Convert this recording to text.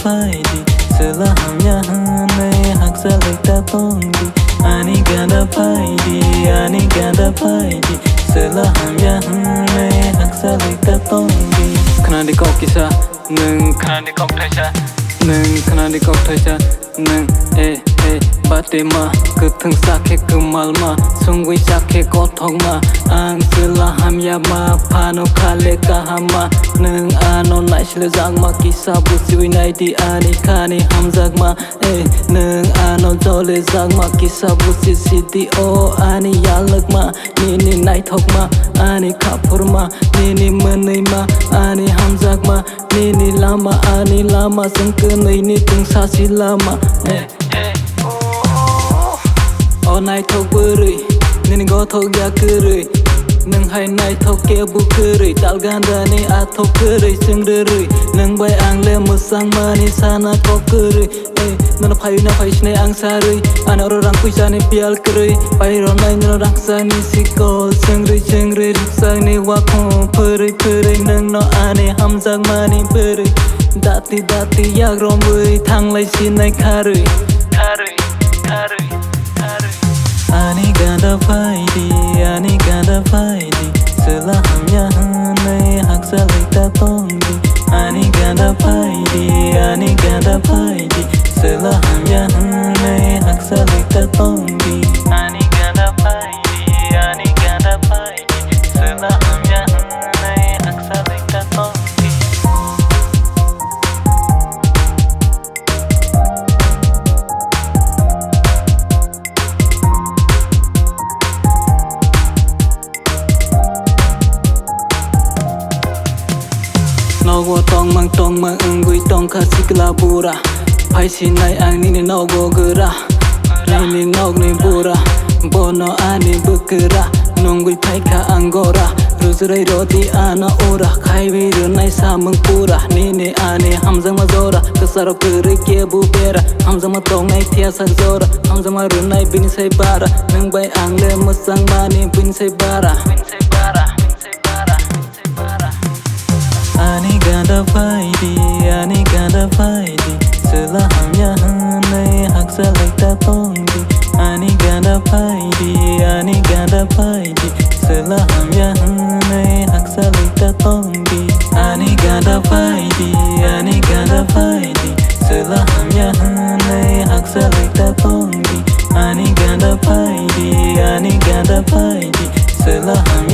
faidi Sela hamya hane hak salita tongi Ani gada faidi Sela hamya hane hak salita tongi Kana di kau kisah neng kana di kau taisa neng kana di kau taisa neng bate ma ketung sakhe kemal ma sungui sakhe kothong ma ang sela hamya ma phano khale kahama neng ano nai shle jang ma kisa busi nai di ani khani hamjak ma neng ano jole jang ma kisa busi sidi o ani yalak ma ni nai thok ma ani khapur ma ni menai ma ani hamjak ma ni lama ani lama sengkenai ni tung sasi lama O nai thok beri Nini go thok ya keri Neng hai nai thok ke bu keri Dal ganda ni a thok keri Sing reri Neng bai ang le musang mani sana thok keri Nana phayu na phai shnai ang sari Ana ro rang puisa ni pial keri Pai ro nai nana rang sa ni sikol Sing re sang ni wakho Peri Neng no ane hamjak mani peri Dati yak rombui Thang lai sin nai kari Ani gada faidi Sela hamya hane hak salita tongi Ani gada faidi Sela hamya hane hak salita tongi Ani gada faidi Sela hamya hane hak salita tongi Nogo tong mang ungui tong kasikla bura Pai sinai ang nini nogo gera Nini nog ni bura Bono ani bukera Nungui pai ka anggora Ruzrai roti ana ora Kai viru nai samang pura Nini ani hamzang mazora Kesaro keri kia bubera Hamzang matong nai tiasak zora Hamzang marunai bini say bara Nung bai ang le musang mani bini say bara Ani gada faidi Sela hamya hane hak salita tongi Ani gada faidi Sela hamya hane hak salita tongi Ani gada faidi Sela hamya hane hak salita tongi Ani gada faidi Sela hamya